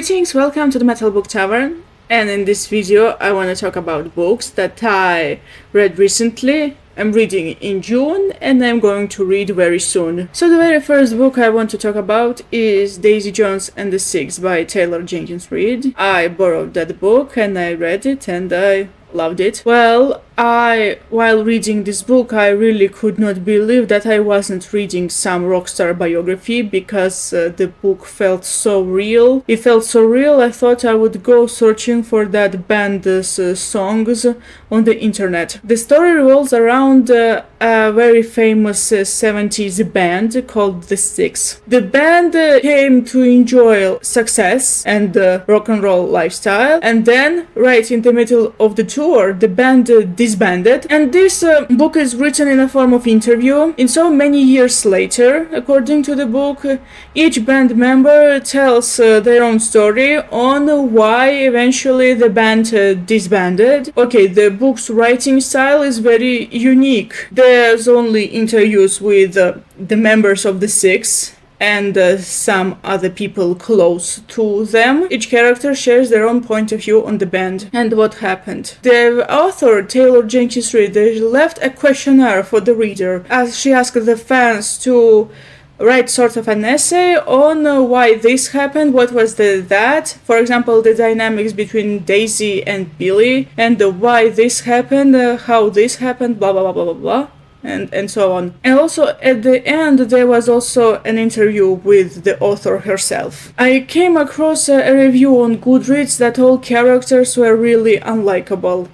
Greetings, welcome to the Metal Book Tavern, and in this video I want to talk about books that I read recently. I'm reading in June and I'm going to read very soon. So the very first book I want to talk about is Daisy Jones and the Six by Taylor Jenkins Reid. I borrowed that book and I read it and I loved it. Well, while reading this book, I really could not believe that I wasn't reading some rockstar biography because the book felt so real. It felt so real, I thought I would go searching for that band's songs on the internet. The story revolves around a very famous 70s band called The Six. The band came to enjoy success and rock and roll lifestyle, and then right in the middle of the tour, the band disbanded, and this book is written in a form of interview. In so many years later, according to the book, each band member tells their own story on why eventually the band disbanded. Okay, the book's writing style is very unique. There's only interviews with the members of the Six and some other people close to them. Each character shares their own point of view on the band and what happened. The author, Taylor Jenkins Reid, left a questionnaire for the reader as she asked the fans to write sort of an essay on why this happened, what was that, for example, the dynamics between Daisy and Billy, and why this happened, how this happened, blah blah blah blah blah blah. And so on. And also at the end there was also an interview with the author herself. I came across a review on Goodreads that all characters were really unlikable.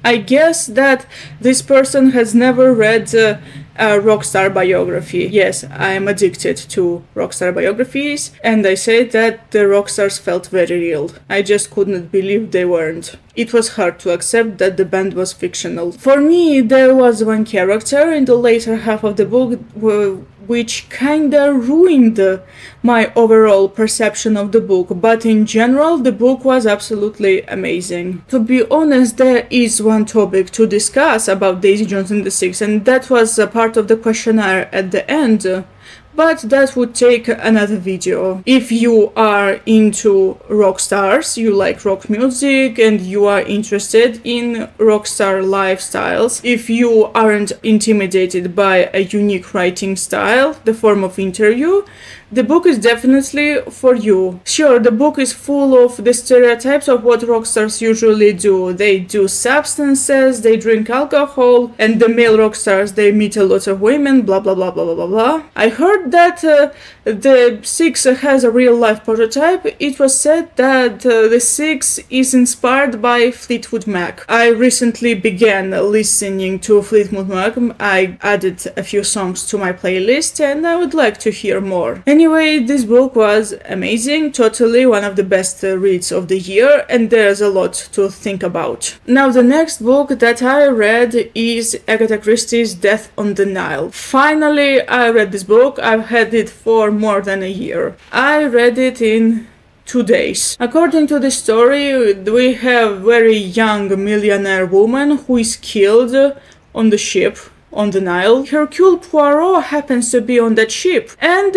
I guess that this person has never read a rockstar biography. Yes, I am addicted to rockstar biographies, and I say that the rockstars felt very real. I just couldn't believe they weren't. It was hard to accept that the band was fictional. For me, there was one character in the later half of the book which kinda ruined my overall perception of the book, but in general, the book was absolutely amazing. To be honest, there is one topic to discuss about Daisy Jones and the Six, and that was a part of the questionnaire at the end. But that would take another video. If you are into rock stars, you like rock music, and you are interested in rockstar lifestyles, if you aren't intimidated by a unique writing style, the form of interview, the book is definitely for you. Sure, the book is full of the stereotypes of what rock stars usually do. They do substances, they drink alcohol, and the male rock stars, they meet a lot of women, blah blah blah blah blah blah blah. I heard that the Six has a real life prototype. It was said that the Six is inspired by Fleetwood Mac. I recently began listening to Fleetwood Mac. I added a few songs to my playlist and I would like to hear more. Anyway, this book was amazing, totally one of the best reads of the year, and there's a lot to think about. Now, the next book that I read is Agatha Christie's Death on the Nile. Finally, I read this book. I've had it for more than a year. I read it in 2 days. According to the story, we have very young millionaire woman who is killed on the ship on the Nile. Hercule Poirot happens to be on that ship, and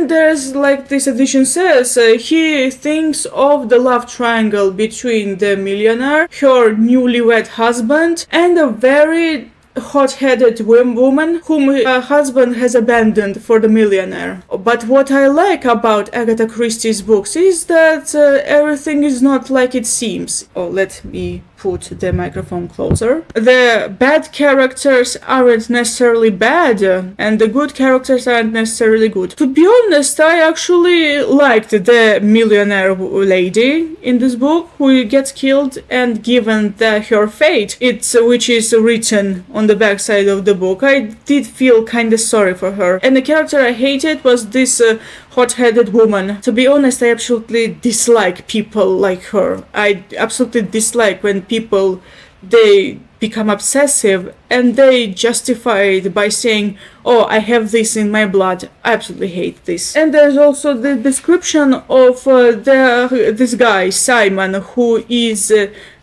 there's, like this edition says, he thinks of the love triangle between the millionaire, her newlywed husband, and a very hot-headed woman whom her husband has abandoned for the millionaire. But what I like about Agatha Christie's books is that everything is not like it seems. Oh, let me put the microphone closer. The bad characters aren't necessarily bad, and the good characters aren't necessarily good. To be honest, I actually liked the millionaire lady in this book who gets killed, and given her fate, which is written on the backside of the book, I did feel kinda sorry for her. And the character I hated was this hot-headed woman. To be honest, I absolutely dislike people like her. I absolutely dislike when people, they become obsessive and they justify it by saying, oh, I have this in my blood. I absolutely hate this. And there's also the description of this guy, Simon, who is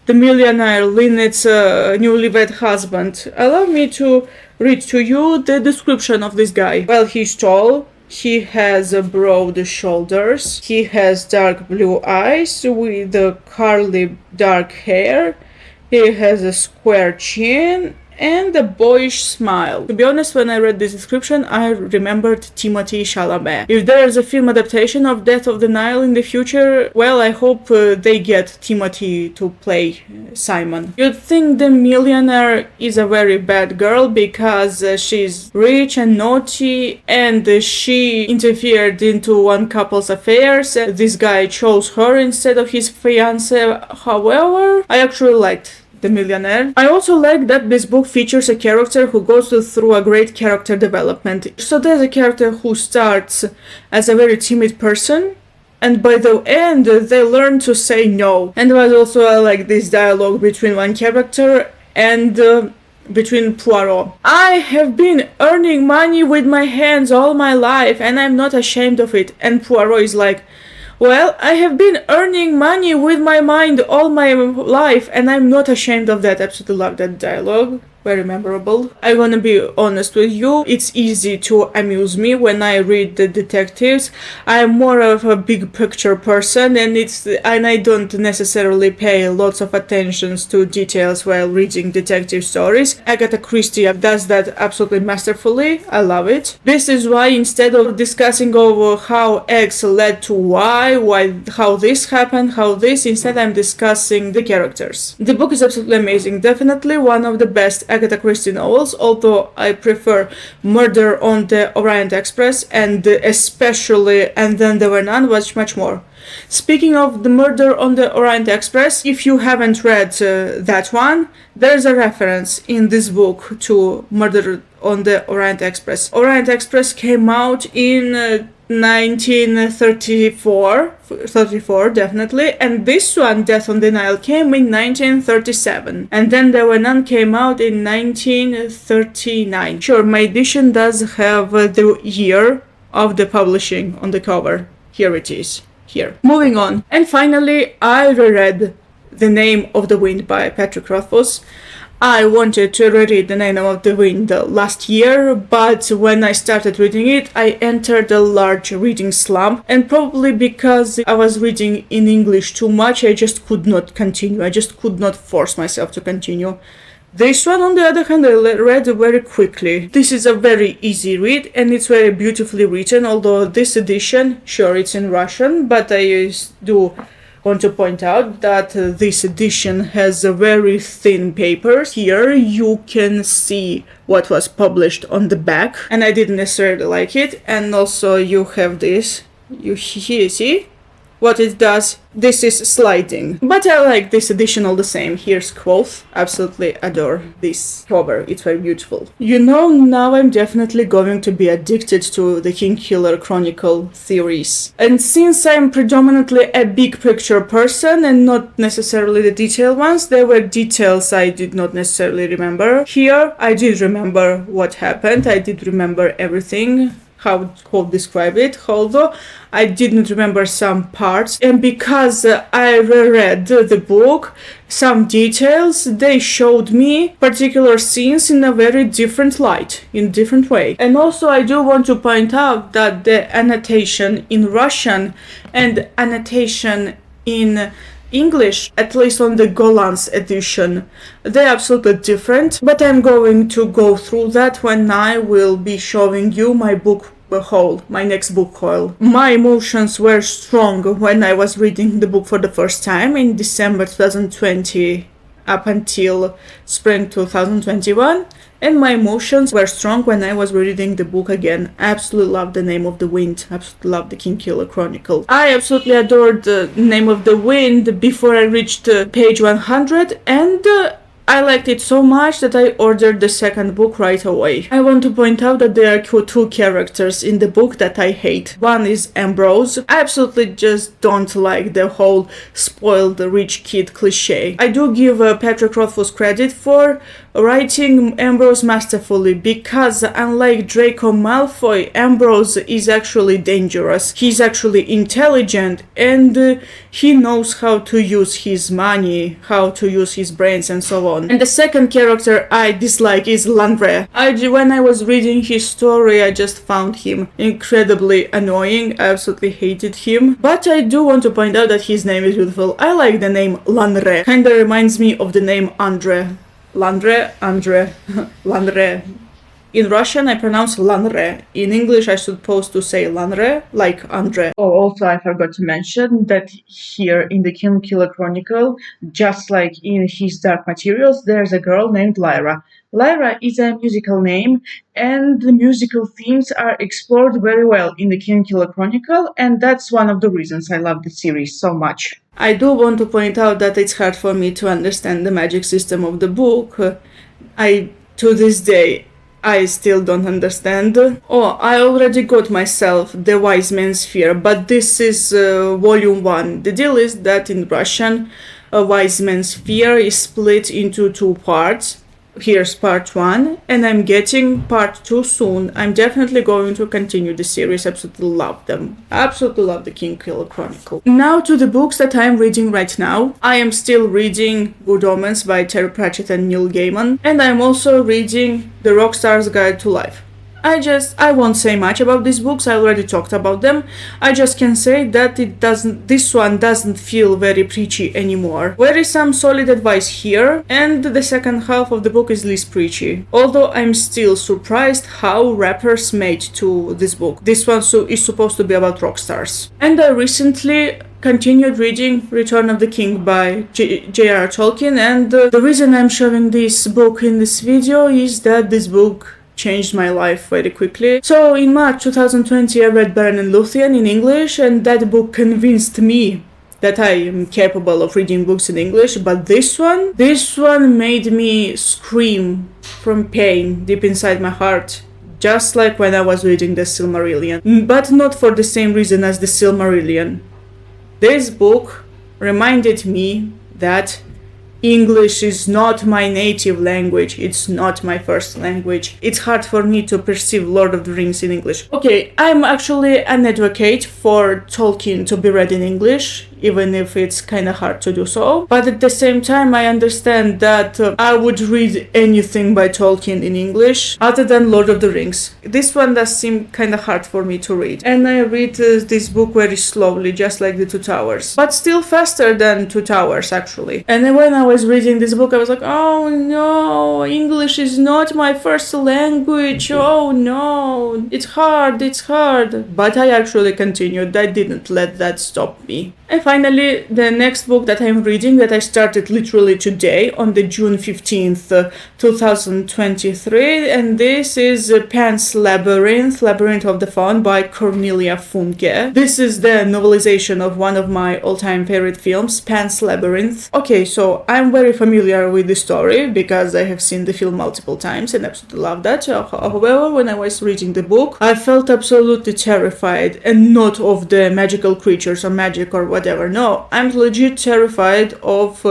the millionaire Lynette's newlywed husband. Allow me to read to you the description of this guy. Well, he's tall, He has broad shoulders. He has dark blue eyes with curly dark hair. He has a square chin and a boyish smile. To be honest, when I read this description, I remembered Timothée Chalamet. If there is a film adaptation of Death of the Nile in the future, well, I hope they get Timothy to play Simon. You'd think the millionaire is a very bad girl because she's rich and naughty and she interfered into one couple's affairs. This guy chose her instead of his fiancée. However, I actually liked The Millionaire. I also like that this book features a character who goes through a great character development. So there's a character who starts as a very timid person, and by the end they learn to say no. And there was also like this dialogue between one character and between Poirot. I have been earning money with my hands all my life and I'm not ashamed of it. And Poirot is like, well, I have been earning money with my mind all my life and I'm not ashamed of that. Absolutely love that dialogue. Very memorable. I wanna be honest with you, it's easy to amuse me when I read the detectives. I'm more of a big picture person and I don't necessarily pay lots of attention to details while reading detective stories. Agatha Christie does that absolutely masterfully. I love it. This is why instead of discussing over how X led to Y, how this happened, instead I'm discussing the characters. The book is absolutely amazing. Definitely one of the best Agatha Christie novels, although I prefer Murder on the Orient Express and especially And Then There Were None much more. Speaking of the Murder on the Orient Express, if you haven't read that one, there's a reference in this book to Murder on the Orient Express. Orient Express came out in 1934 definitely, and this one, Death on the Nile, came in 1937, and Then There Were None came out in 1939. Sure, my edition does have the year of the publishing on the cover. Here it is. Here. Moving on. And finally, I reread The Name of the Wind by Patrick Rothfuss. I wanted to reread The Name of the Wind last year, but when I started reading it, I entered a large reading slump, and probably because I was reading in English too much, I just could not continue. I just could not force myself to continue. This one, on the other hand, I read very quickly. This is a very easy read, and it's very beautifully written, although this edition, sure, it's in Russian, but I do want to point out that this edition has a very thin paper. Here you can see what was published on the back, and I didn't necessarily like it. And also you have this, you see what it does. This is sliding, but I like this edition all the same. Here's quote. Absolutely adore this cover. It's very beautiful. You know, now I'm definitely going to be addicted to the Kingkiller Chronicle theories. And since I'm predominantly a big picture person and not necessarily the detailed ones, there were details I did not necessarily remember. Here, I did remember what happened. I did remember everything, how quote describe it, although I didn't remember some parts. And because I reread the book, some details, they showed me particular scenes in a very different light, in different way. And also I do want to point out that the annotation in Russian and annotation in English, at least on the Golan's edition, they're absolutely different, but I'm going to go through that when I will be showing you my book haul, my next book haul. My emotions were strong when I was reading the book for the first time in December 2020 up until spring 2021, and my emotions were strong when I was reading the book again. I absolutely love The Name of the Wind. I absolutely love the Kingkiller Chronicle. I absolutely adored The Name of the Wind before I reached page 100, and I liked it so much that I ordered the second book right away. I want to point out that there are two characters in the book that I hate. One is Ambrose. I absolutely just don't like the whole spoiled rich kid cliche. I do give Patrick Rothfuss credit for writing Ambrose masterfully, because unlike Draco Malfoy, Ambrose is actually dangerous. He's actually intelligent, and he knows how to use his money, how to use his brains and so on. phone. And the second character I dislike is Landre. When I was reading his story, I just found him incredibly annoying. I absolutely hated him. But I do want to point out that his name is beautiful. I like the name Landre. Kinda reminds me of the name Andre. Landre, Landre. In Russian, I pronounce Lanre. In English, I supposed to say Lanre, like Andre. Oh, also, I forgot to mention that here in the Killer Chronicle, just like in his Dark Materials, there's a girl named Lyra. Lyra is a musical name, and the musical themes are explored very well in the Killer Chronicle, and that's one of the reasons I love the series so much. I do want to point out that it's hard for me to understand the magic system of the book. To this day, I still don't understand. Oh, I already got myself The Wise Man's Fear, but this is volume 1. The deal is that in Russian, A Wise Man's Fear is split into 2 parts. Here's part 1, and I'm getting part 2 soon. I'm definitely going to continue the series. Absolutely love them. Absolutely love the Killer Chronicle. Now to the books that I'm reading right now. I am still reading Good Omens by Terry Pratchett and Neil Gaiman, and I'm also reading The Rockstar's Guide to Life. I won't say much about these books, I already talked about them. I just can say that this one doesn't feel very preachy anymore. There is some solid advice here, and the second half of the book is less preachy. Although I'm still surprised how rappers made to this book. This one is supposed to be about rock stars. And I recently continued reading Return of the King by J.R.R. Tolkien, and the reason I'm showing this book in this video is that this book changed my life very quickly. So in March 2020 I read Beren and Luthien in English, and that book convinced me that I am capable of reading books in English, but this one made me scream from pain deep inside my heart, just like when I was reading the Silmarillion, but not for the same reason as the Silmarillion. This book reminded me that English is not my native language, it's not my first language. It's hard for me to perceive Lord of the Rings in English. Okay, I'm actually an advocate for Tolkien to be read in English, even if it's kinda hard to do so. But at the same time, I understand that I would read anything by Tolkien in English, other than Lord of the Rings. This one does seem kinda hard for me to read. And I read this book very slowly, just like the Two Towers. But still faster than Two Towers, actually. And then when I was reading this book, I was like, oh no, English is not my first language, oh no, it's hard. But I actually continued, I didn't let that stop me. And finally, the next book that I'm reading, that I started literally today, on the June 15th, 2023, and this is Pan's Labyrinth, Labyrinth of the Faun by Cornelia Funke. This is the novelization of one of my all-time favorite films, Pan's Labyrinth. Okay, so I'm very familiar with the story, because I have seen the film multiple times and absolutely love that. However, when I was reading the book, I felt absolutely terrified, and not of the magical creatures or magic or whatever. No, I'm legit terrified of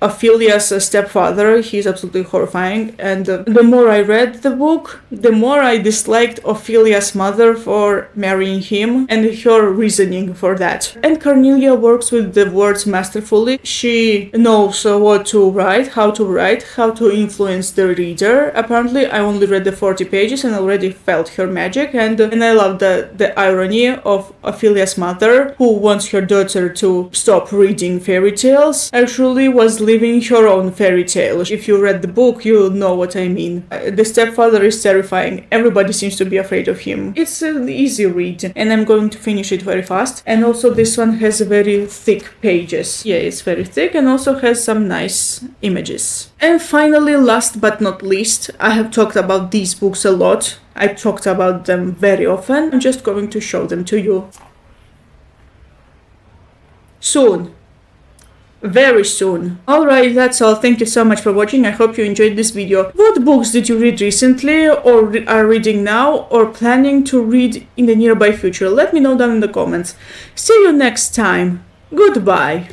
Ophelia's stepfather. He's absolutely horrifying, and the more I read the book, the more I disliked Ophelia's mother for marrying him and her reasoning for that. And Cornelia works with the words masterfully. She knows what to write, how to influence the reader. Apparently, I only read the 40 pages and already felt her magic, and I love the irony of Ophelia's mother, who wants her daughter to stop reading fairy tales, actually was living her own fairy tale. If you read the book, you know what I mean. The stepfather is terrifying. Everybody seems to be afraid of him. It's an easy read, and I'm going to finish it very fast. And also this one has very thick pages. Yeah, it's very thick, and also has some nice images. And finally, last but not least, I have talked about these books a lot. I talked about them very often. I'm just going to show them to you. Soon. Very soon. Alright, that's all. Thank you so much for watching. I hope you enjoyed this video. What books did you read recently, or are reading now, or planning to read in the nearby future? Let me know down in the comments. See you next time. Goodbye.